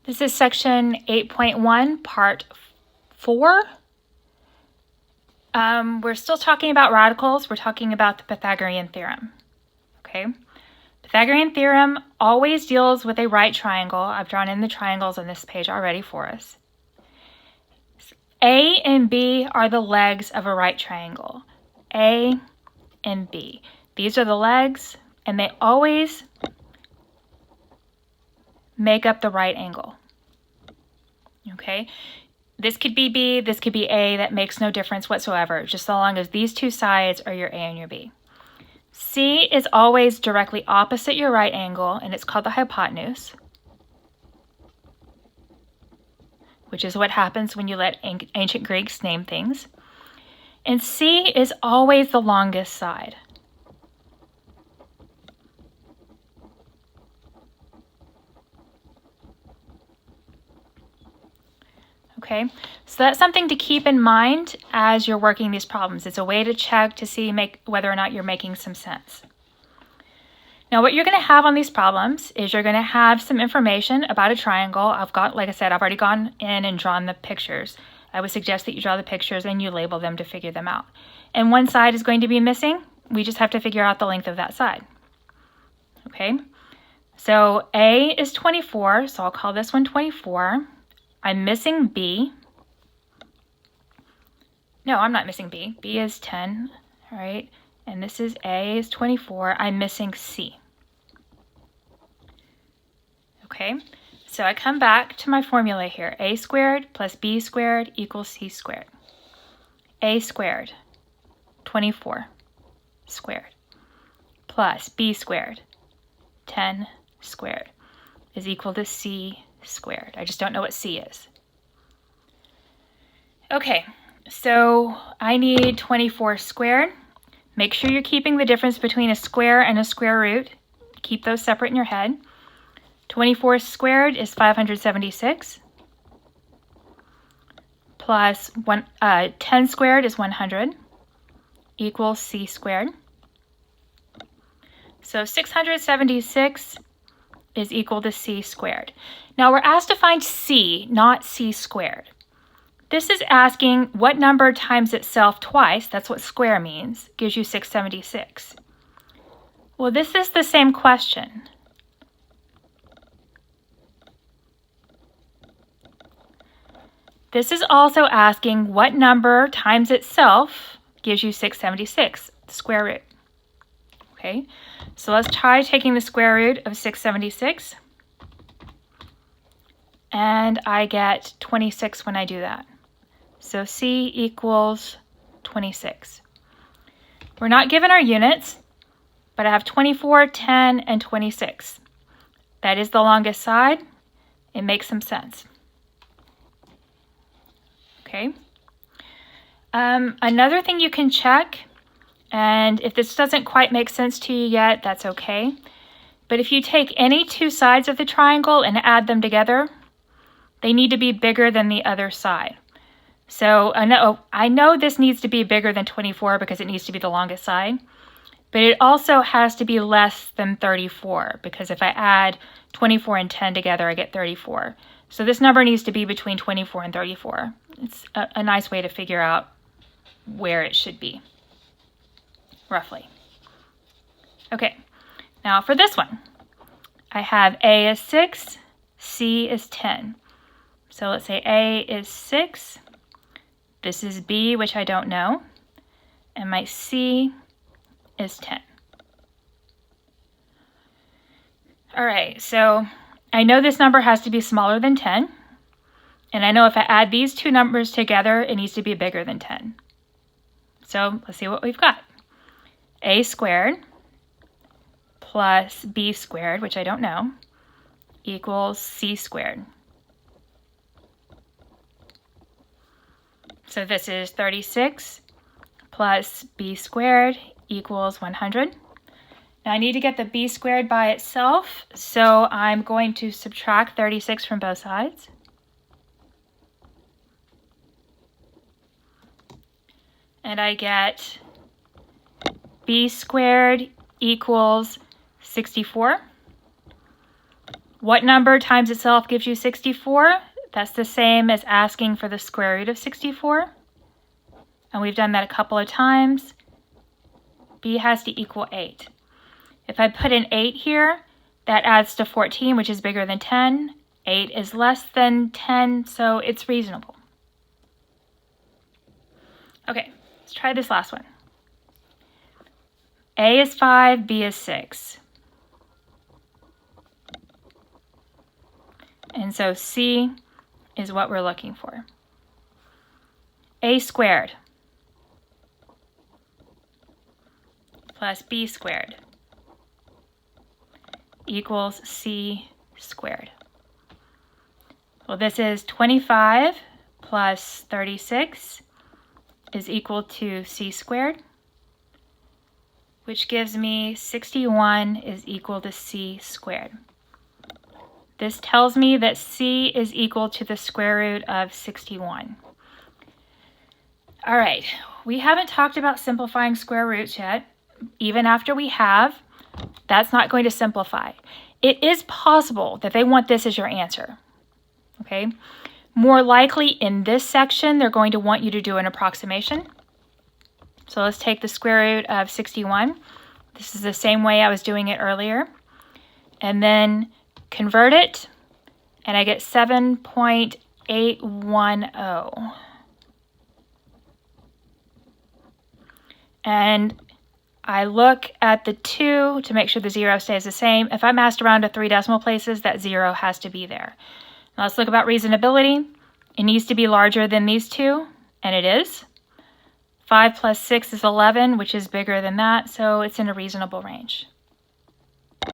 This is section 8.1, part 4. We're still talking about radicals. We're talking about the Pythagorean theorem. Okay. Pythagorean theorem always deals with a right triangle. I've drawn in the triangles on this page already for us. A and B are the legs of a right triangle. A and B. These are the legs, and they always make up the right angle. Okay? This could be B, this could be A. That makes no difference whatsoever, just so long as these two sides are your A and your B. C is always directly opposite your right angle, and it's called the hypotenuse, which is what happens when you let ancient Greeks name things. And C is always the longest side. Okay, so that's something to keep in mind as you're working these problems. It's a way to check to see whether or not you're making some sense. Now, what you're going to have on these problems is you're going to have some information about a triangle. Like I said, I've already gone in and drawn the pictures. I would suggest that you draw the pictures and you label them to figure them out. And one side is going to be missing. We just have to figure out the length of that side. Okay, so A is 24, so I'll call this one 24. I'm missing B. No, I'm not missing B. B is 10, all right? And this is A is 24. I'm missing C. Okay, so I come back to my formula here. A squared plus B squared equals C squared. A squared, 24 squared, plus B squared, 10 squared, is equal to C squared. I just don't know what C is. Okay, so I need 24 squared. Make sure you're keeping the difference between a square and a square root. Keep those separate in your head. 24 squared is 576. Plus 10 squared is 100 equals C squared. So 676 is equal to C squared. Now we're asked to find C, not C squared. This is asking what number times itself twice, that's what square means, gives you 676. Well, this is the same question. This is also asking what number times itself gives you 676, the square root. Okay, so let's try taking the square root of 676. And I get 26 when I do that. So C equals 26. We're not given our units, but I have 24, 10, and 26. That is the longest side. It makes some sense. Okay. Another thing you can check, and if this doesn't quite make sense to you yet, that's okay. But if you take any two sides of the triangle and add them together, they need to be bigger than the other side. So I know this needs to be bigger than 24 because it needs to be the longest side, but it also has to be less than 34 because if I add 24 and 10 together, I get 34. So this number needs to be between 24 and 34. It's a nice way to figure out where it should be, roughly. Okay, now for this one, I have A is 6, C is 10. So let's say A is 6, this is B, which I don't know, and my C is 10. All right, so I know this number has to be smaller than 10, and I know if I add these two numbers together, it needs to be bigger than 10. So let's see what we've got. A squared plus B squared, which I don't know, equals C squared. So this is 36 plus B squared equals 100. Now I need to get the B squared by itself, so I'm going to subtract 36 from both sides. And I get B squared equals 64, What number times itself gives you 64? That's the same as asking for the square root of 64. And we've done that a couple of times. B has to equal 8. If I put an 8 here, that adds to 14, which is bigger than 10. 8 is less than 10, so it's reasonable. Okay, let's try this last one. A is 5, B is 6. And so C is what we're looking for. A squared plus B squared equals C squared. Well, this is 25 plus 36 is equal to C squared, which gives me 61 is equal to C squared. This tells me that C is equal to the square root of 61. All right, we haven't talked about simplifying square roots yet. Even after we have, that's not going to simplify. It is possible that they want this as your answer, okay? More likely in this section, they're going to want you to do an approximation. So let's take the square root of 61. This is the same way I was doing it earlier. And then convert it, and I get 7.810. And I look at the 2 to make sure the 0 stays the same. If I'm asked around to 3 decimal places, that 0 has to be there. Now let's look about reasonability. It needs to be larger than these two, and it is. 5 plus 6 is 11, which is bigger than that, so it's in a reasonable range.